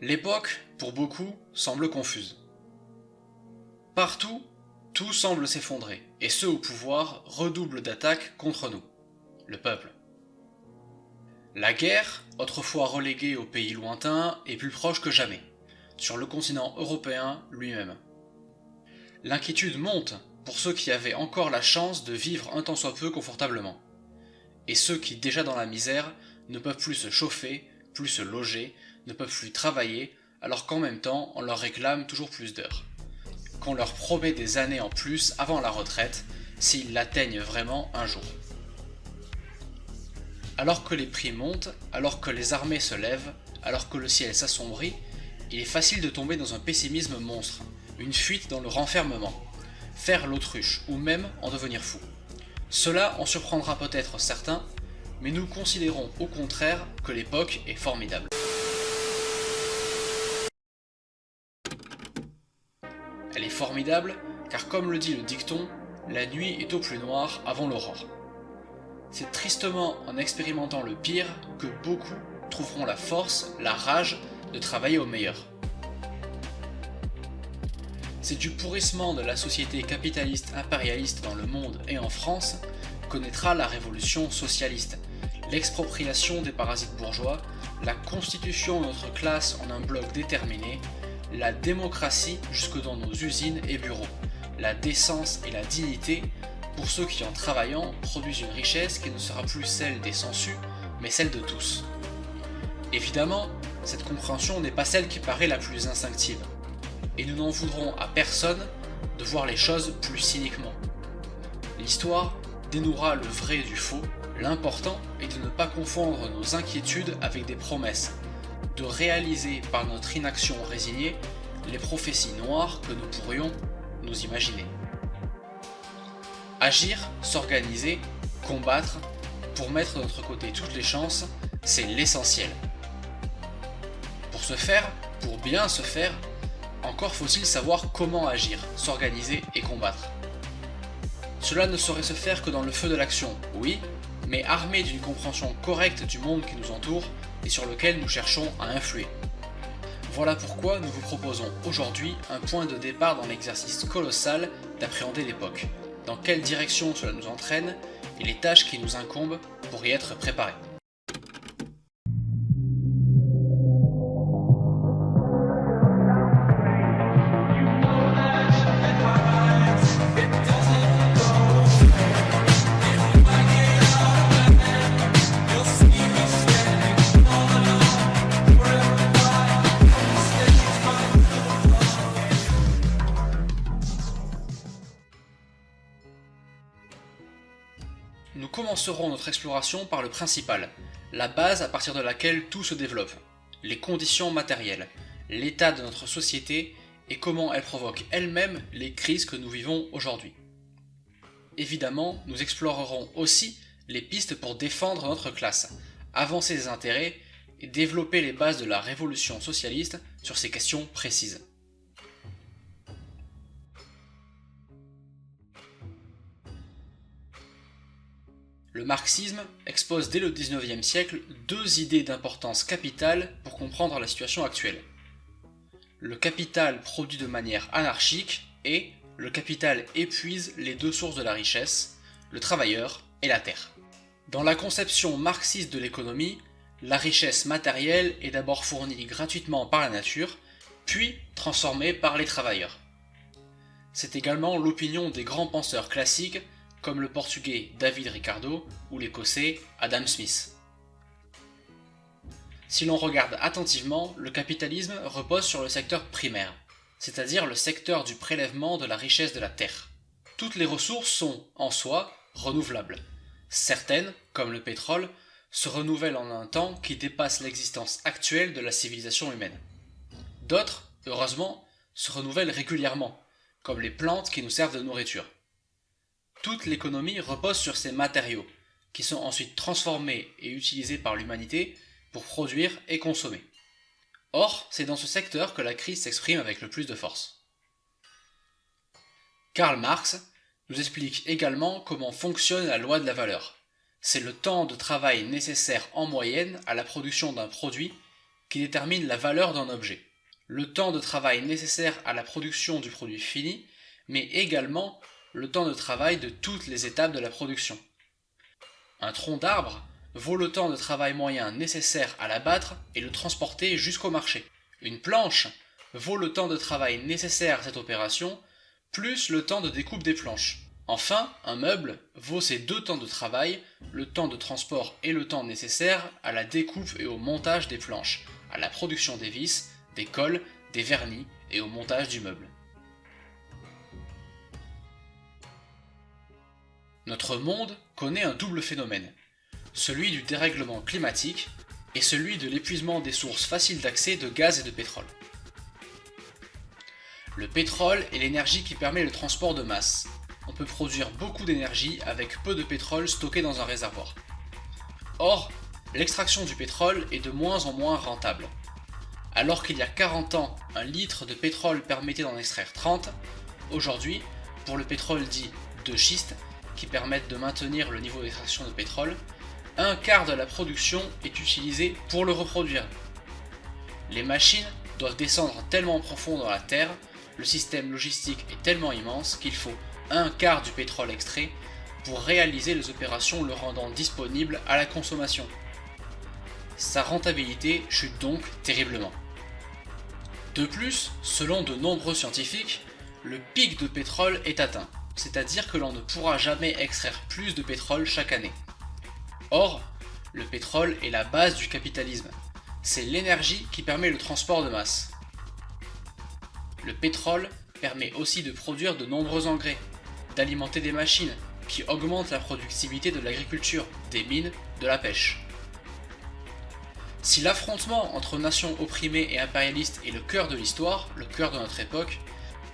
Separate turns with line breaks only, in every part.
L'époque, pour beaucoup, semble confuse. Partout, tout semble s'effondrer, et ceux au pouvoir redoublent d'attaques contre nous, le peuple. La guerre, autrefois reléguée aux pays lointains, est plus proche que jamais, sur le continent européen lui-même. L'inquiétude monte pour ceux qui avaient encore la chance de vivre un tant soit peu confortablement, et ceux qui, déjà dans la misère, ne peuvent plus se chauffer, plus se loger, ne peuvent plus travailler, alors qu'en même temps on leur réclame toujours plus d'heures, qu'on leur promet des années en plus avant la retraite, s'ils l'atteignent vraiment un jour. Alors que les prix montent, alors que les armées se lèvent, alors que le ciel s'assombrit, il est facile de tomber dans un pessimisme monstre, une fuite dans le renfermement, faire l'autruche ou même en devenir fou. Cela en surprendra peut-être certains, mais nous considérons au contraire que l'époque est formidable. Elle est formidable car comme le dit le dicton, la nuit est au plus noir avant l'aurore. C'est tristement en expérimentant le pire que beaucoup trouveront la force, la rage de travailler au meilleur. C'est du pourrissement de la société capitaliste impérialiste dans le monde et en France que naîtra la révolution socialiste, l'expropriation des parasites bourgeois, la constitution de notre classe en un bloc déterminé, la démocratie jusque dans nos usines et bureaux, la décence et la dignité pour ceux qui en travaillant produisent une richesse qui ne sera plus celle des sensus, mais celle de tous. Évidemment, cette compréhension n'est pas celle qui paraît la plus instinctive, et nous n'en voudrons à personne de voir les choses plus cyniquement. L'histoire dénouera le vrai du faux, l'important est de ne pas confondre nos inquiétudes avec des promesses, de réaliser par notre inaction résignée les prophéties noires que nous pourrions nous imaginer. Agir, s'organiser, combattre, pour mettre de notre côté toutes les chances, c'est l'essentiel. Pour ce faire, pour bien se faire, encore faut-il savoir comment agir, s'organiser et combattre. Cela ne saurait se faire que dans le feu de l'action, oui, mais armé d'une compréhension correcte du monde qui nous entoure et sur lequel nous cherchons à influer. Voilà pourquoi nous vous proposons aujourd'hui un point de départ dans l'exercice colossal d'appréhender l'époque, dans quelle direction cela nous entraîne et les tâches qui nous incombent pour y être préparés. Nous commencerons notre exploration par le principal, la base à partir de laquelle tout se développe, les conditions matérielles, l'état de notre société et comment elle provoque elle-même les crises que nous vivons aujourd'hui. Évidemment, nous explorerons aussi les pistes pour défendre notre classe, avancer ses intérêts et développer les bases de la révolution socialiste sur ces questions précises. Le marxisme expose dès le XIXe siècle deux idées d'importance capitale pour comprendre la situation actuelle. Le capital produit de manière anarchique et le capital épuise les deux sources de la richesse, le travailleur et la terre. Dans la conception marxiste de l'économie, la richesse matérielle est d'abord fournie gratuitement par la nature, puis transformée par les travailleurs. C'est également l'opinion des grands penseurs classiques comme le portugais David Ricardo ou l'écossais Adam Smith. Si l'on regarde attentivement, le capitalisme repose sur le secteur primaire, c'est-à-dire le secteur du prélèvement de la richesse de la terre. Toutes les ressources sont, en soi, renouvelables. Certaines, comme le pétrole, se renouvellent en un temps qui dépasse l'existence actuelle de la civilisation humaine. D'autres, heureusement, se renouvellent régulièrement, comme les plantes qui nous servent de nourriture. Toute l'économie repose sur ces matériaux, qui sont ensuite transformés et utilisés par l'humanité pour produire et consommer. Or, c'est dans ce secteur que la crise s'exprime avec le plus de force. Karl Marx nous explique également comment fonctionne la loi de la valeur. C'est le temps de travail nécessaire en moyenne à la production d'un produit qui détermine la valeur d'un objet. Le temps de travail nécessaire à la production du produit fini, mais également le temps de travail de toutes les étapes de la production. Un tronc d'arbre vaut le temps de travail moyen nécessaire à l'abattre et le transporter jusqu'au marché. Une planche vaut le temps de travail nécessaire à cette opération, plus le temps de découpe des planches. Enfin, un meuble vaut ces deux temps de travail, le temps de transport et le temps nécessaire à la découpe et au montage des planches, à la production des vis, des cols, des vernis et au montage du meuble. Notre monde connaît un double phénomène, celui du dérèglement climatique et celui de l'épuisement des sources faciles d'accès de gaz et de pétrole. Le pétrole est l'énergie qui permet le transport de masse. On peut produire beaucoup d'énergie avec peu de pétrole stocké dans un réservoir. Or, l'extraction du pétrole est de moins en moins rentable. Alors qu'il y a 40 ans, un litre de pétrole permettait d'en extraire 30, aujourd'hui, pour le pétrole dit de schiste, qui permettent de maintenir le niveau d'extraction de pétrole, un quart de la production est utilisé pour le reproduire. Les machines doivent descendre tellement profond dans la terre, le système logistique est tellement immense qu'il faut un quart du pétrole extrait pour réaliser les opérations le rendant disponible à la consommation. Sa rentabilité chute donc terriblement. De plus, selon de nombreux scientifiques, le pic de pétrole est atteint, c'est-à-dire que l'on ne pourra jamais extraire plus de pétrole chaque année. Or, le pétrole est la base du capitalisme. C'est l'énergie qui permet le transport de masse. Le pétrole permet aussi de produire de nombreux engrais, d'alimenter des machines qui augmentent la productivité de l'agriculture, des mines, de la pêche. Si l'affrontement entre nations opprimées et impérialistes est le cœur de l'histoire, le cœur de notre époque,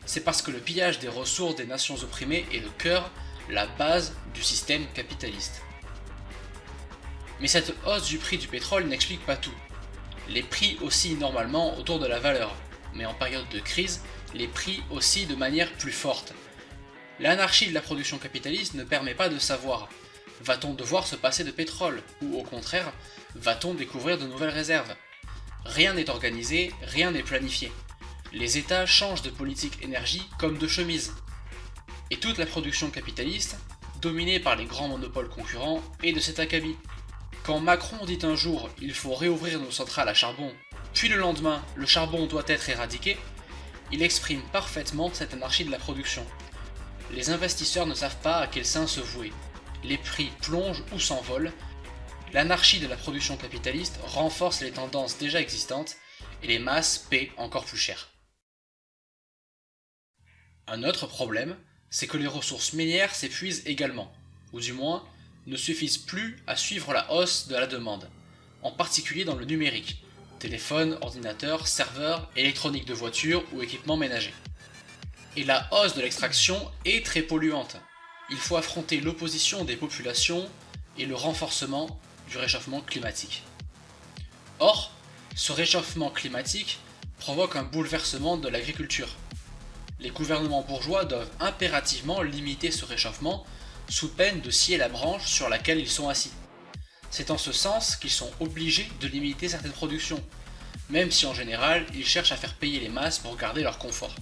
c'est parce que le pillage des ressources des nations opprimées est le cœur, la base du système capitaliste. Mais cette hausse du prix du pétrole n'explique pas tout. Les prix oscillent normalement autour de la valeur, mais en période de crise, les prix oscillent de manière plus forte. L'anarchie de la production capitaliste ne permet pas de savoir, va-t-on devoir se passer de pétrole, ou au contraire, va-t-on découvrir de nouvelles réserves? Rien n'est organisé, rien n'est planifié. Les États changent de politique énergie comme de chemise. Et toute la production capitaliste, dominée par les grands monopoles concurrents, est de cet acabit. Quand Macron dit un jour « il faut réouvrir nos centrales à charbon », puis le lendemain « le charbon doit être éradiqué », il exprime parfaitement cette anarchie de la production. Les investisseurs ne savent pas à quel sein se vouer. Les prix plongent ou s'envolent. L'anarchie de la production capitaliste renforce les tendances déjà existantes et les masses paient encore plus cher. Un autre problème, c'est que les ressources minières s'épuisent également, ou du moins ne suffisent plus à suivre la hausse de la demande, en particulier dans le numérique, téléphone, ordinateur, serveur, électronique de voiture ou équipement ménager. Et la hausse de l'extraction est très polluante. Il faut affronter l'opposition des populations et le renforcement du réchauffement climatique. Or, ce réchauffement climatique provoque un bouleversement de l'agriculture. Les gouvernements bourgeois doivent impérativement limiter ce réchauffement sous peine de scier la branche sur laquelle ils sont assis. C'est en ce sens qu'ils sont obligés de limiter certaines productions, même si en général ils cherchent à faire payer les masses pour garder leur confort.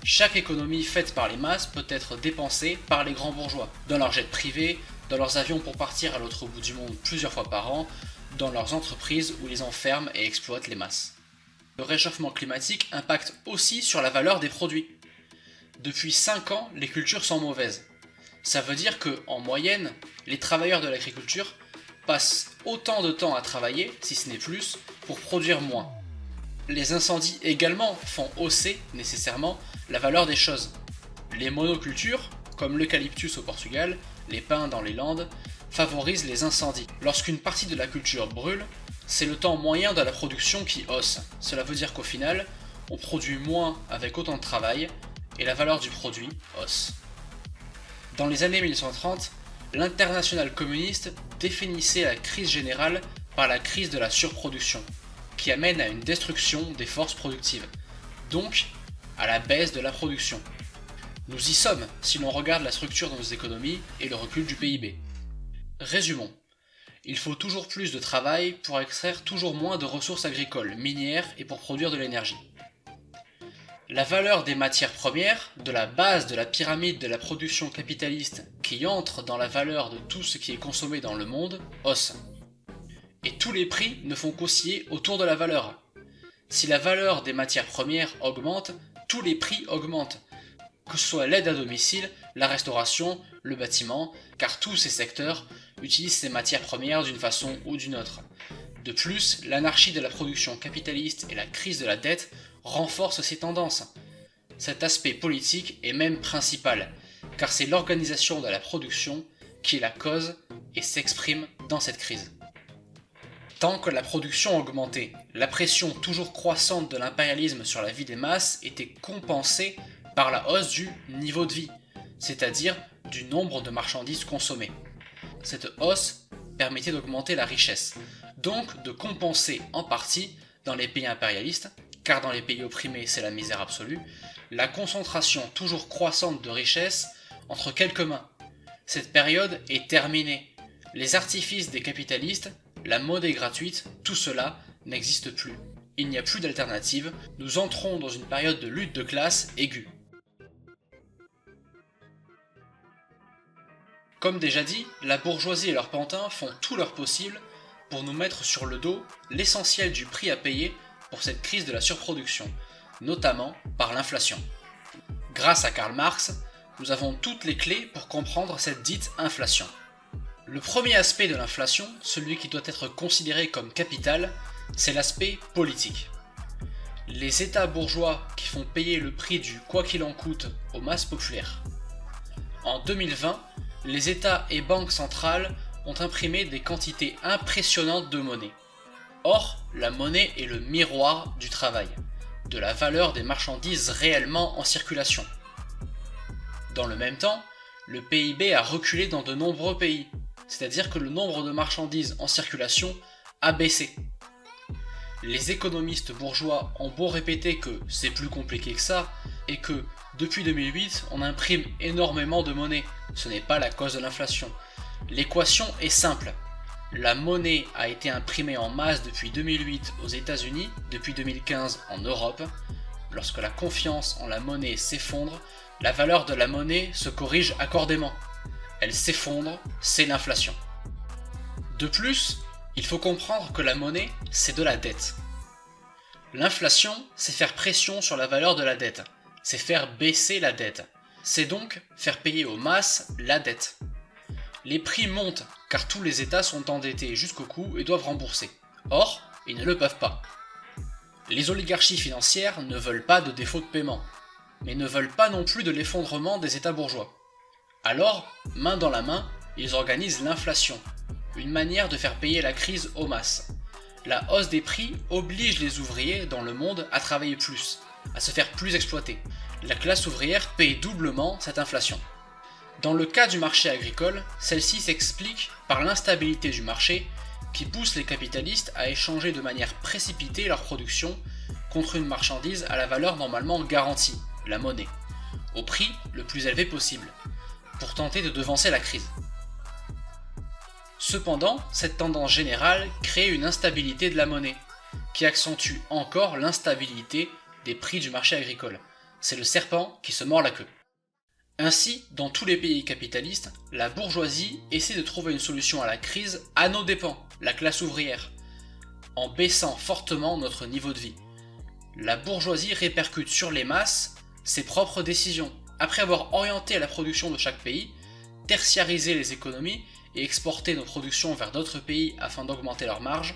Chaque économie faite par les masses peut être dépensée par les grands bourgeois, dans leurs jets privés, dans leurs avions pour partir à l'autre bout du monde plusieurs fois par an, dans leurs entreprises où ils enferment et exploitent les masses. Le réchauffement climatique impacte aussi sur la valeur des produits. Depuis 5 ans, les cultures sont mauvaises. Ça veut dire que, en moyenne, les travailleurs de l'agriculture passent autant de temps à travailler, si ce n'est plus, pour produire moins. Les incendies également font hausser, nécessairement, la valeur des choses. Les monocultures, comme l'eucalyptus au Portugal, les pins dans les Landes, favorisent les incendies. Lorsqu'une partie de la culture brûle, c'est le temps moyen de la production qui hausse. Cela veut dire qu'au final, on produit moins avec autant de travail, et la valeur du produit hausse. Dans les années 1930, l'internationale communiste définissait la crise générale par la crise de la surproduction, qui amène à une destruction des forces productives, donc à la baisse de la production. Nous y sommes si l'on regarde la structure de nos économies et le recul du PIB. Résumons. Il faut toujours plus de travail pour extraire toujours moins de ressources agricoles, minières et pour produire de l'énergie. La valeur des matières premières, de la base de la pyramide de la production capitaliste qui entre dans la valeur de tout ce qui est consommé dans le monde, hausse. Et tous les prix ne font qu'osciller autour de la valeur. Si la valeur des matières premières augmente, tous les prix augmentent, que ce soit l'aide à domicile, la restauration, le bâtiment, car tous ces secteurs utilisent ces matières premières d'une façon ou d'une autre. De plus, l'anarchie de la production capitaliste et la crise de la dette renforcent ces tendances. Cet aspect politique est même principal, car c'est l'organisation de la production qui est la cause et s'exprime dans cette crise. Tant que la production augmentait, la pression toujours croissante de l'impérialisme sur la vie des masses était compensée par la hausse du niveau de vie, c'est-à-dire du nombre de marchandises consommées. Cette hausse permettait d'augmenter la richesse, donc de compenser en partie, dans les pays impérialistes, car dans les pays opprimés c'est la misère absolue, la concentration toujours croissante de richesses entre quelques mains. Cette période est terminée. Les artifices des capitalistes, la monnaie gratuite, tout cela n'existe plus. Il n'y a plus d'alternative, nous entrons dans une période de lutte de classe aiguë. Comme déjà dit, la bourgeoisie et leurs pantins font tout leur possible pour nous mettre sur le dos l'essentiel du prix à payer pour cette crise de la surproduction, notamment par l'inflation. Grâce à Karl Marx, nous avons toutes les clés pour comprendre cette dite inflation. Le premier aspect de l'inflation, celui qui doit être considéré comme capital, c'est l'aspect politique. Les États bourgeois qui font payer le prix du quoi qu'il en coûte aux masses populaires. En 2020, les États et banques centrales ont imprimé des quantités impressionnantes de monnaie. Or, la monnaie est le miroir du travail, de la valeur des marchandises réellement en circulation. Dans le même temps, le PIB a reculé dans de nombreux pays, c'est-à-dire que le nombre de marchandises en circulation a baissé. Les économistes bourgeois ont beau répéter que c'est plus compliqué que ça, et que depuis 2008, on imprime énormément de monnaie, ce n'est pas la cause de l'inflation. L'équation est simple. La monnaie a été imprimée en masse depuis 2008 aux États-Unis, depuis 2015 en Europe. Lorsque la confiance en la monnaie s'effondre, la valeur de la monnaie se corrige accordément. Elle s'effondre, c'est l'inflation. De plus, il faut comprendre que la monnaie, c'est de la dette. L'inflation, c'est faire pression sur la valeur de la dette. C'est faire baisser la dette. C'est donc faire payer aux masses la dette. Les prix montent car tous les États sont endettés jusqu'au cou et doivent rembourser. Or, ils ne le peuvent pas. Les oligarchies financières ne veulent pas de défaut de paiement, mais ne veulent pas non plus de l'effondrement des États bourgeois. Alors, main dans la main, ils organisent l'inflation, une manière de faire payer la crise aux masses. La hausse des prix oblige les ouvriers dans le monde à travailler plus, à se faire plus exploiter. La classe ouvrière paye doublement cette inflation. Dans le cas du marché agricole, celle-ci s'explique par l'instabilité du marché qui pousse les capitalistes à échanger de manière précipitée leur production contre une marchandise à la valeur normalement garantie, la monnaie, au prix le plus élevé possible, pour tenter de devancer la crise. Cependant, cette tendance générale crée une instabilité de la monnaie, qui accentue encore l'instabilité des prix du marché agricole. C'est le serpent qui se mord la queue. Ainsi, dans tous les pays capitalistes, la bourgeoisie essaie de trouver une solution à la crise à nos dépens, la classe ouvrière, en baissant fortement notre niveau de vie. La bourgeoisie répercute sur les masses ses propres décisions. Après avoir orienté la production de chaque pays, tertiarisé les économies et exporté nos productions vers d'autres pays afin d'augmenter leurs marges,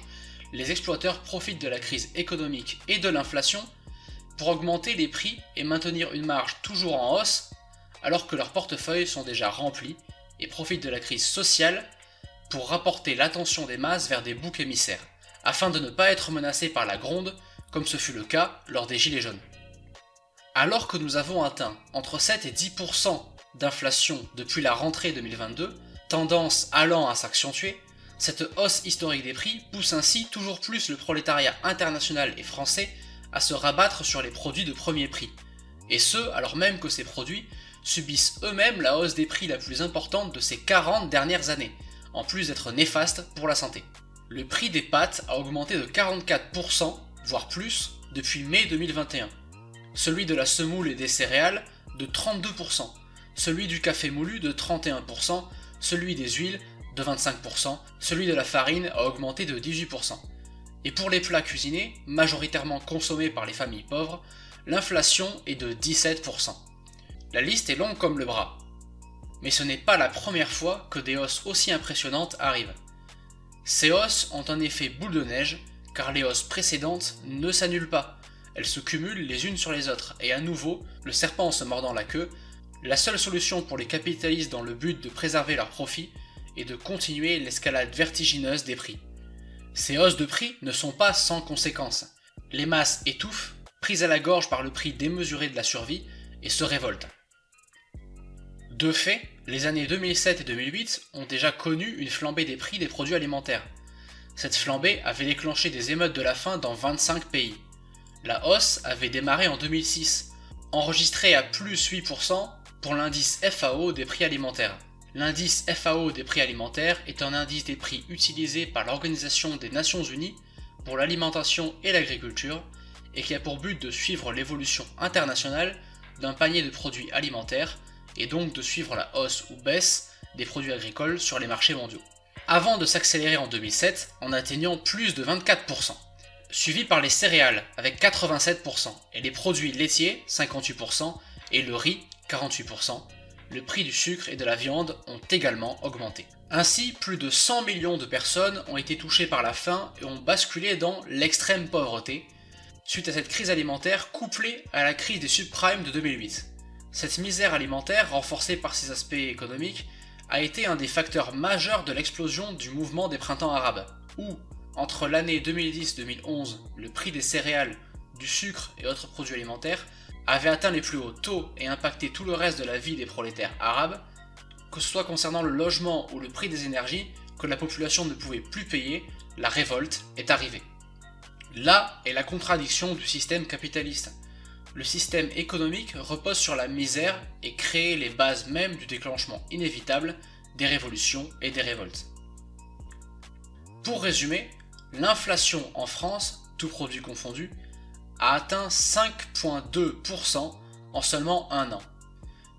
les exploiteurs profitent de la crise économique et de l'inflation pour augmenter les prix et maintenir une marge toujours en hausse alors que leurs portefeuilles sont déjà remplis et profitent de la crise sociale pour rapporter l'attention des masses vers des boucs émissaires, afin de ne pas être menacés par la gronde comme ce fut le cas lors des Gilets jaunes. Alors que nous avons atteint entre 7 et 10% d'inflation depuis la rentrée 2022, tendance allant à s'accentuer, cette hausse historique des prix pousse ainsi toujours plus le prolétariat international et français à se rabattre sur les produits de premier prix, et ce alors même que ces produits subissent eux-mêmes la hausse des prix la plus importante de ces 40 dernières années, en plus d'être néfaste pour la santé. Le prix des pâtes a augmenté de 44%, voire plus, depuis mai 2021. Celui de la semoule et des céréales de 32%, celui du café moulu de 31%, celui des huiles de 25%, celui de la farine a augmenté de 18%. Et pour les plats cuisinés, majoritairement consommés par les familles pauvres, l'inflation est de 17%. La liste est longue comme le bras. Mais ce n'est pas la première fois que des hausses aussi impressionnantes arrivent. Ces hausses ont un effet boule de neige, car les hausses précédentes ne s'annulent pas. Elles se cumulent les unes sur les autres, et à nouveau, le serpent se mordant la queue, la seule solution pour les capitalistes dans le but de préserver leurs profits est de continuer l'escalade vertigineuse des prix. Ces hausses de prix ne sont pas sans conséquences. Les masses étouffent, prises à la gorge par le prix démesuré de la survie, et se révoltent. De fait, les années 2007 et 2008 ont déjà connu une flambée des prix des produits alimentaires. Cette flambée avait déclenché des émeutes de la faim dans 25 pays. La hausse avait démarré en 2006, enregistrée à plus 8% pour l'indice FAO des prix alimentaires. L'indice FAO des prix alimentaires est un indice des prix utilisé par l'Organisation des Nations Unies pour l'alimentation et l'agriculture et qui a pour but de suivre l'évolution internationale d'un panier de produits alimentaires et donc de suivre la hausse ou baisse des produits agricoles sur les marchés mondiaux. Avant de s'accélérer en 2007 en atteignant plus de 24%, suivi par les céréales avec 87% et les produits laitiers 58% et le riz 48%. Le prix du sucre et de la viande ont également augmenté. Ainsi, plus de 100 millions de personnes ont été touchées par la faim et ont basculé dans l'extrême pauvreté, suite à cette crise alimentaire couplée à la crise des subprimes de 2008. Cette misère alimentaire, renforcée par ses aspects économiques, a été un des facteurs majeurs de l'explosion du mouvement des printemps arabes, où, entre l'année 2010-2011, le prix des céréales, du sucre et autres produits alimentaires avait atteint les plus hauts taux et impacté tout le reste de la vie des prolétaires arabes, que ce soit concernant le logement ou le prix des énergies que la population ne pouvait plus payer, la révolte est arrivée. Là est la contradiction du système capitaliste. Le système économique repose sur la misère et crée les bases mêmes du déclenchement inévitable des révolutions et des révoltes. Pour résumer, l'inflation en France, tout produit confondu, a atteint 5,2% en seulement un an.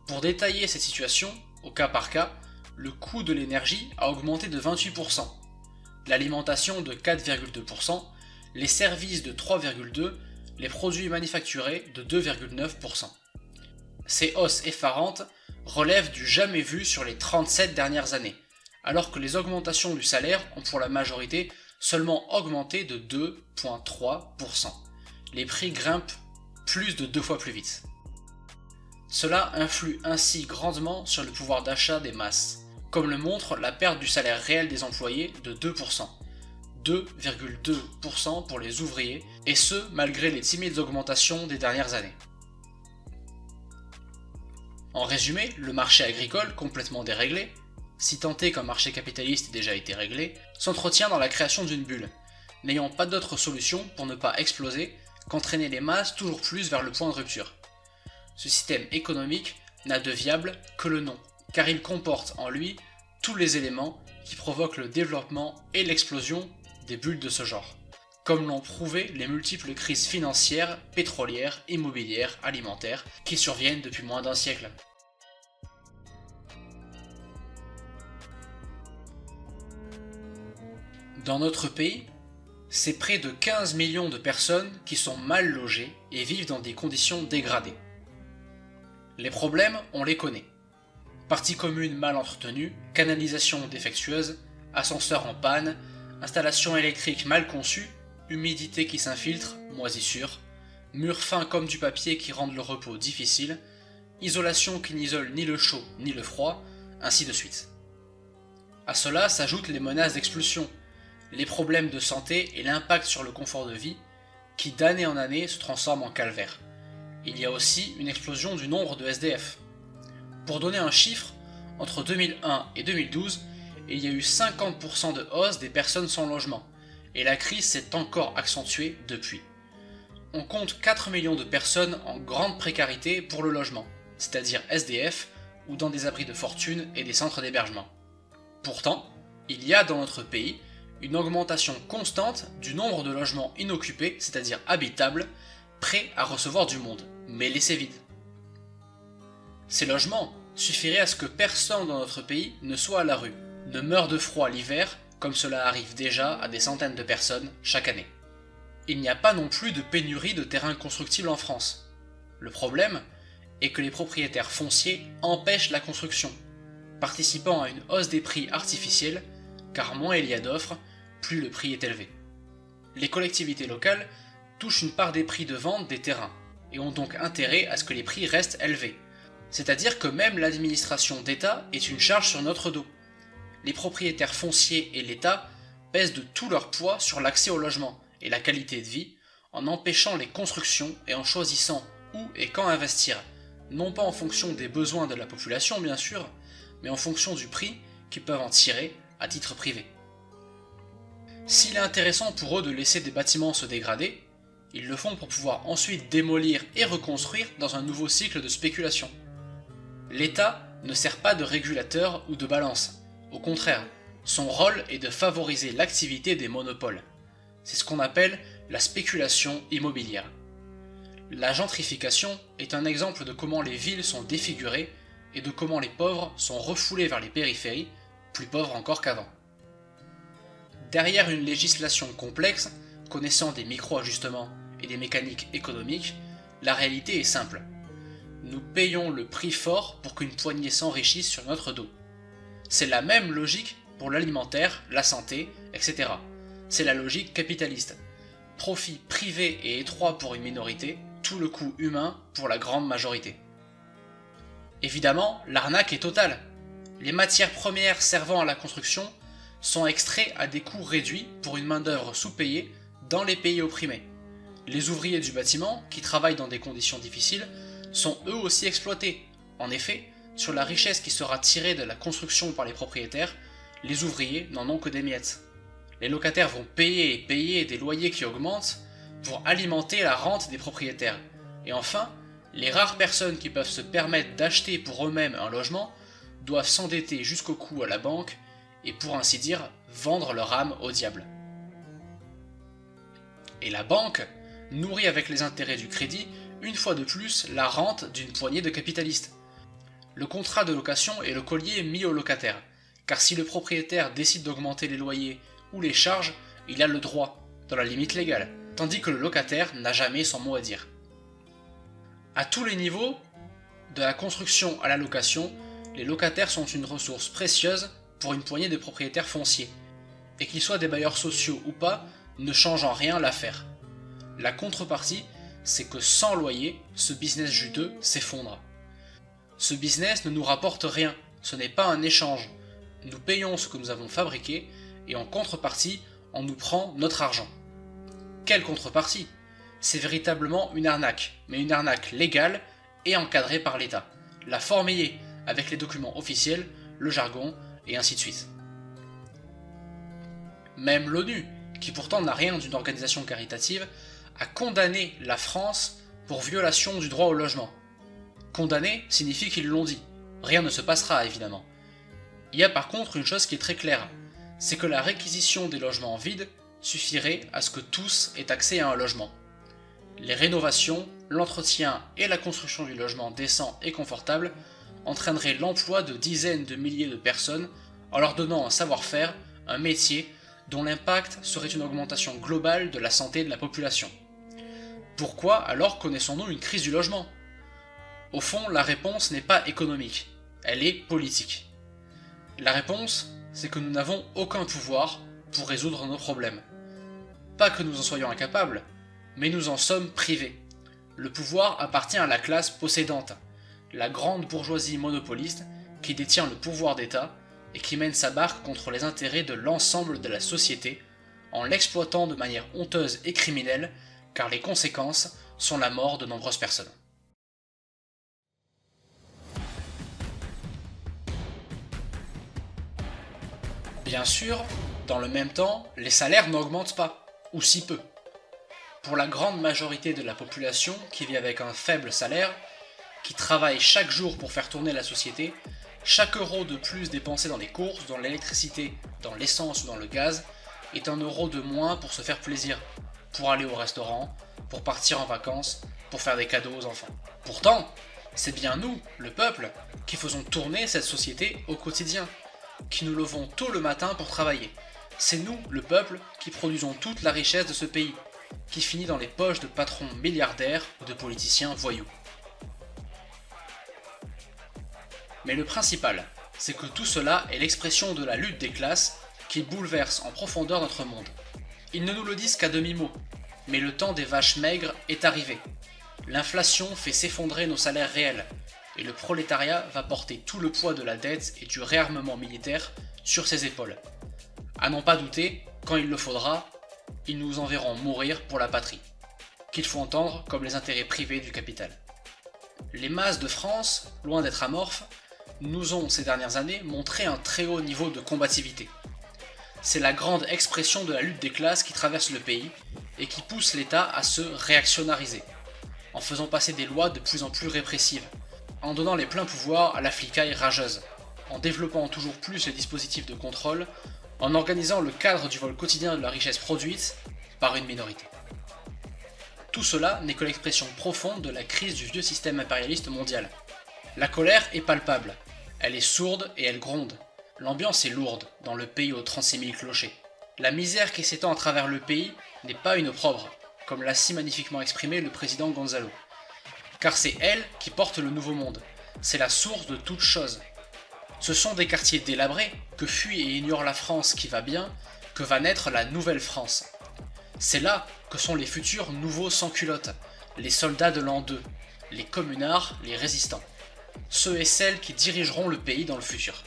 Pour détailler cette situation, au cas par cas, le coût de l'énergie a augmenté de 28%, l'alimentation de 4,2%, les services de 3,2%, les produits manufacturés de 2,9%. Ces hausses effarantes relèvent du jamais vu sur les 37 dernières années, alors que les augmentations du salaire ont pour la majorité seulement augmenté de 2,3%. Les prix grimpent plus de 2 fois plus vite. Cela influe ainsi grandement sur le pouvoir d'achat des masses, comme le montre la perte du salaire réel des employés de 2%, 2,2% pour les ouvriers, et ce malgré les timides augmentations des dernières années. En résumé, le marché agricole, complètement déréglé, si tant est qu'un marché capitaliste ait déjà été réglé, s'entretient dans la création d'une bulle, n'ayant pas d'autre solution pour ne pas exploser qu'entraîner les masses toujours plus vers le point de rupture. Ce système économique n'a de viable que le nom, car il comporte en lui tous les éléments qui provoquent le développement et l'explosion des bulles de ce genre, comme l'ont prouvé les multiples crises financières, pétrolières, immobilières, alimentaires, qui surviennent depuis moins d'un siècle. Dans notre pays, c'est près de 15 millions de personnes qui sont mal logées et vivent dans des conditions dégradées. Les problèmes, on les connaît. Parties communes mal entretenues, canalisation défectueuse, ascenseur en panne, installation électrique mal conçue, humidité qui s'infiltre, moisissure, murs fins comme du papier qui rendent le repos difficile, isolation qui n'isole ni le chaud ni le froid, ainsi de suite. À cela s'ajoutent les menaces d'expulsion, les problèmes de santé et l'impact sur le confort de vie, qui d'année en année se transforment en calvaire. Il y a aussi une explosion du nombre de SDF. Pour donner un chiffre, entre 2001 et 2012, il y a eu 50% de hausse des personnes sans logement, et la crise s'est encore accentuée depuis. On compte 4 millions de personnes en grande précarité pour le logement, c'est-à-dire SDF, ou dans des abris de fortune et des centres d'hébergement. Pourtant, Il y a dans notre pays une augmentation constante du nombre de logements inoccupés, c'est-à-dire habitables, prêts à recevoir du monde, mais laissés vides. Ces logements suffiraient à ce que personne dans notre pays ne soit à la rue, ne meure de froid l'hiver, comme cela arrive déjà à des centaines de personnes chaque année. Il n'y a pas non plus de pénurie de terrains constructibles en France. Le problème est que les propriétaires fonciers empêchent la construction, participant à une hausse des prix artificiels, car moins il y a d'offres, plus le prix est élevé. Les collectivités locales touchent une part des prix de vente des terrains, et ont donc intérêt à ce que les prix restent élevés. C'est-à-dire que même l'administration d'État est une charge sur notre dos. Les propriétaires fonciers et l'État pèsent de tout leur poids sur l'accès au logement et la qualité de vie, en empêchant les constructions et en choisissant où et quand investir, non pas en fonction des besoins de la population bien sûr, mais en fonction du prix qu'ils peuvent en tirer à titre privé. S'il est intéressant pour eux de laisser des bâtiments se dégrader, ils le font pour pouvoir ensuite démolir et reconstruire dans un nouveau cycle de spéculation. L'État ne sert pas de régulateur ou de balance, au contraire, son rôle est de favoriser l'activité des monopoles. C'est ce qu'on appelle la spéculation immobilière. La gentrification est un exemple de comment les villes sont défigurées et de comment les pauvres sont refoulés vers les périphéries, plus pauvres encore qu'avant. Derrière une législation complexe, connaissant des micro-ajustements et des mécaniques économiques, la réalité est simple. Nous payons le prix fort pour qu'une poignée s'enrichisse sur notre dos. C'est la même logique pour l'alimentaire, la santé, etc. C'est la logique capitaliste. Profit privé et étroit pour une minorité, tout le coût humain pour la grande majorité. Évidemment, l'arnaque est totale. Les matières premières servant à la construction sont extraits à des coûts réduits pour une main-d'œuvre sous-payée dans les pays opprimés. Les ouvriers du bâtiment, qui travaillent dans des conditions difficiles, sont eux aussi exploités. En effet, sur la richesse qui sera tirée de la construction par les propriétaires, les ouvriers n'en ont que des miettes. Les locataires vont payer et payer des loyers qui augmentent pour alimenter la rente des propriétaires. Et enfin, les rares personnes qui peuvent se permettre d'acheter pour eux-mêmes un logement doivent s'endetter jusqu'au cou à la banque et pour ainsi dire vendre leur âme au diable. Et la banque nourrit avec les intérêts du crédit une fois de plus la rente d'une poignée de capitalistes. Le contrat de location est le collier mis au locataire, car si le propriétaire décide d'augmenter les loyers ou les charges, il a le droit, dans la limite légale, tandis que le locataire n'a jamais son mot à dire. À tous les niveaux, de la construction à la location, les locataires sont une ressource précieuse pour une poignée de propriétaires fonciers, et qu'ils soient des bailleurs sociaux ou pas, ne change en rien l'affaire. La contrepartie, c'est que sans loyer, ce business juteux s'effondre. Ce business ne nous rapporte rien, ce n'est pas un échange. Nous payons ce que nous avons fabriqué, et en contrepartie, on nous prend notre argent. Quelle contrepartie? C'est véritablement une arnaque, mais une arnaque légale et encadrée par l'État. La former avec les documents officiels, le jargon, et ainsi de suite. Même l'ONU, qui pourtant n'a rien d'une organisation caritative, a condamné la France pour violation du droit au logement. Condamné signifie qu'ils l'ont dit. Rien ne se passera évidemment. Il y a par contre une chose qui est très claire, c'est que la réquisition des logements vides suffirait à ce que tous aient accès à un logement. Les rénovations, l'entretien et la construction du logement décent et confortable entraîneraient l'emploi de dizaines de milliers de personnes en leur donnant un savoir-faire, un métier dont l'impact serait une augmentation globale de la santé de la population. Pourquoi alors connaissons-nous une crise du logement? Au fond, la réponse n'est pas économique, elle est politique. La réponse, c'est que nous n'avons aucun pouvoir pour résoudre nos problèmes. Pas que nous en soyons incapables, mais nous en sommes privés. Le pouvoir appartient à la classe possédante, la grande bourgeoisie monopoliste qui détient le pouvoir d'État et qui mène sa barque contre les intérêts de l'ensemble de la société en l'exploitant de manière honteuse et criminelle, car les conséquences sont la mort de nombreuses personnes. Bien sûr, dans le même temps, les salaires n'augmentent pas, ou si peu. Pour la grande majorité de la population qui vit avec un faible salaire, qui travaille chaque jour pour faire tourner la société, Chaque euro de plus dépensé dans les courses, dans l'électricité, dans l'essence ou dans le gaz est un euro de moins pour se faire plaisir, pour aller au restaurant, pour partir en vacances, pour faire des cadeaux aux enfants. Pourtant, c'est bien nous, le peuple, qui faisons tourner cette société au quotidien, qui nous levons tôt le matin pour travailler. C'est nous, le peuple, qui produisons toute la richesse de ce pays, qui finit dans les poches de patrons milliardaires ou de politiciens voyous. Mais le principal, c'est que tout cela est l'expression de la lutte des classes qui bouleverse en profondeur notre monde. Ils ne nous le disent qu'à demi-mot, mais le temps des vaches maigres est arrivé. L'inflation fait s'effondrer nos salaires réels, et le prolétariat va porter tout le poids de la dette et du réarmement militaire sur ses épaules. À n'en pas douter, quand il le faudra, ils nous enverront mourir pour la patrie, qu'il faut entendre comme les intérêts privés du capital. Les masses de France, loin d'être amorphes, nous ont ces dernières années montré un très haut niveau de combativité. C'est la grande expression de la lutte des classes qui traverse le pays et qui pousse l'État à se réactionnariser, en faisant passer des lois de plus en plus répressives, en donnant les pleins pouvoirs à la flicaille rageuse, en développant toujours plus les dispositifs de contrôle, en organisant le cadre du vol quotidien de la richesse produite par une minorité. Tout cela n'est que l'expression profonde de la crise du vieux système impérialiste mondial. La colère est palpable, elle est sourde et elle gronde. L'ambiance est lourde dans le pays aux 36 000 clochers. La misère qui s'étend à travers le pays n'est pas une opprobre, comme l'a si magnifiquement exprimé le président Gonzalo. Car c'est elle qui porte le nouveau monde, c'est la source de toute chose. Ce sont des quartiers délabrés que fuit et ignore la France qui va bien, que va naître la nouvelle France. C'est là que sont les futurs nouveaux sans-culottes, les soldats de l'an 2, les communards, les résistants. Ceux et celles qui dirigeront le pays dans le futur.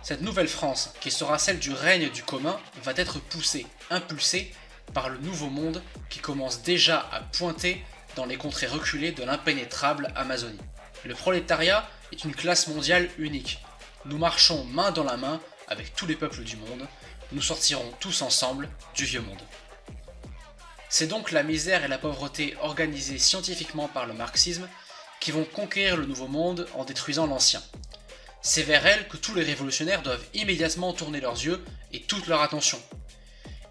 Cette nouvelle France, qui sera celle du règne du commun, va être poussée, impulsée par le nouveau monde qui commence déjà à pointer dans les contrées reculées de l'impénétrable Amazonie. Le prolétariat est une classe mondiale unique. Nous marchons main dans la main avec tous les peuples du monde, nous sortirons tous ensemble du vieux monde. C'est donc la misère et la pauvreté organisées scientifiquement par le marxisme qui vont conquérir le nouveau monde en détruisant l'ancien. C'est vers elles que tous les révolutionnaires doivent immédiatement tourner leurs yeux et toute leur attention.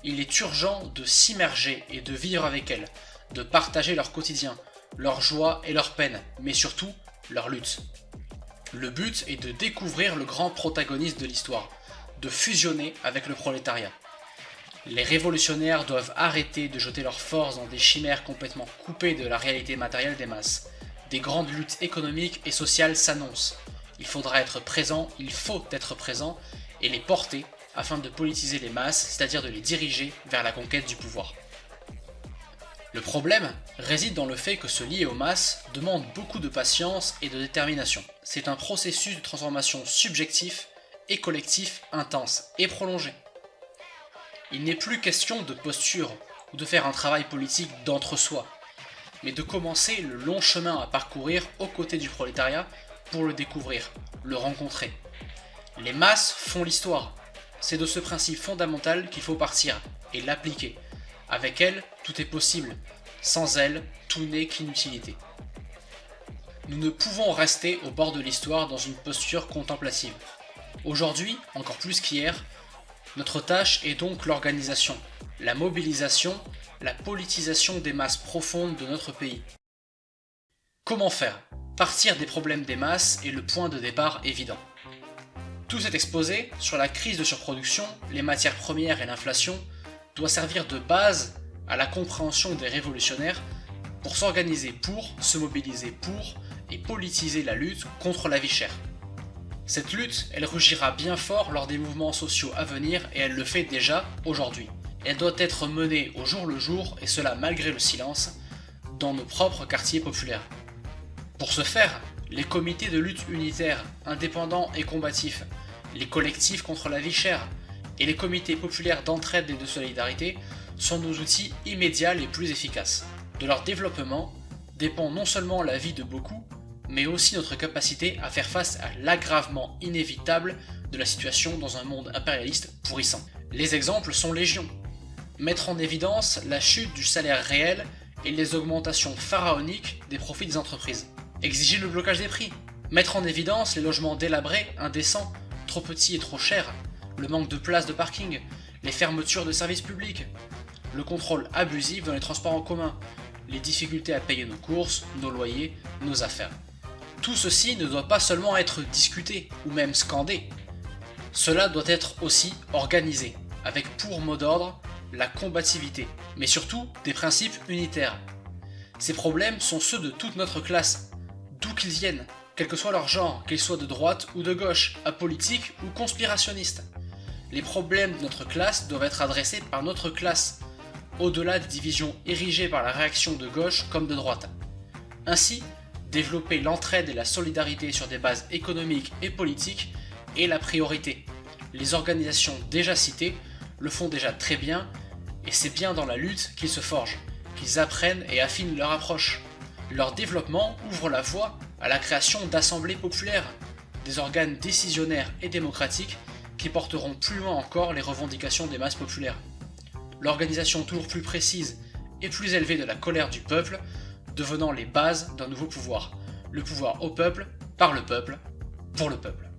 Il est urgent de s'immerger et de vivre avec elles, de partager leur quotidien, leur joie et leur peine, mais surtout leur lutte. Le but est de découvrir le grand protagoniste de l'histoire, de fusionner avec le prolétariat. Les révolutionnaires doivent arrêter de jeter leurs forces dans des chimères complètement coupées de la réalité matérielle des masses. Des grandes luttes économiques et sociales s'annoncent. Il faudra être présent, il faut être présent et les porter afin de politiser les masses, c'est-à-dire de les diriger vers la conquête du pouvoir. Le problème réside dans le fait que se lier aux masses demande beaucoup de patience et de détermination. C'est un processus de transformation subjectif et collectif intense et prolongé. Il n'est plus question de posture ou de faire un travail politique d'entre-soi, mais de commencer le long chemin à parcourir aux côtés du prolétariat pour le découvrir, le rencontrer. Les masses font l'histoire. C'est de ce principe fondamental qu'il faut partir et l'appliquer. Avec elles, tout est possible. Sans elles, tout n'est qu'inutilité. Nous ne pouvons rester au bord de l'histoire dans une posture contemplative. Aujourd'hui, encore plus qu'hier, notre tâche est donc l'organisation, la mobilisation, la politisation des masses profondes de notre pays. Comment faire ? Partir des problèmes des masses est le point de départ évident. Tout cet exposé sur la crise de surproduction, les matières premières et l'inflation doit servir de base à la compréhension des révolutionnaires pour s'organiser pour, se mobiliser pour et politiser la lutte contre la vie chère. Cette lutte, elle rugira bien fort lors des mouvements sociaux à venir et elle le fait déjà aujourd'hui. Elle doit être menée au jour le jour et cela malgré le silence dans nos propres quartiers populaires. Pour ce faire, les comités de lutte unitaires, indépendants et combatifs, les collectifs contre la vie chère et les comités populaires d'entraide et de solidarité sont nos outils immédiats les plus efficaces. De leur développement dépend non seulement la vie de beaucoup, mais aussi notre capacité à faire face à l'aggravement inévitable de la situation dans un monde impérialiste pourrissant. Les exemples sont légion. Mettre en évidence la chute du salaire réel et les augmentations pharaoniques des profits des entreprises. Exiger le blocage des prix, Mettre en évidence les logements délabrés, indécents, trop petits et trop chers, le manque de places de parking, les fermetures de services publics, le contrôle abusif dans les transports en commun, les difficultés à payer nos courses, nos loyers, nos affaires. Tout ceci ne doit pas seulement être discuté ou même scandé. Cela doit être aussi organisé, avec pour mot d'ordre la combativité, mais surtout des principes unitaires. Ces problèmes sont ceux de toute notre classe, d'où qu'ils viennent, quel que soit leur genre, qu'ils soient de droite ou de gauche, apolitiques ou conspirationnistes. Les problèmes de notre classe doivent être adressés par notre classe, au-delà des divisions érigées par la réaction de gauche comme de droite. Ainsi, développer l'entraide et la solidarité sur des bases économiques et politiques est la priorité. Les organisations déjà citées le font déjà très bien, et c'est bien dans la lutte qu'ils se forgent, qu'ils apprennent et affinent leur approche. Leur développement ouvre la voie à la création d'assemblées populaires, des organes décisionnaires et démocratiques qui porteront plus loin encore les revendications des masses populaires. L'organisation toujours plus précise et plus élevée de la colère du peuple, devenant les bases d'un nouveau pouvoir. Le pouvoir au peuple, par le peuple, pour le peuple.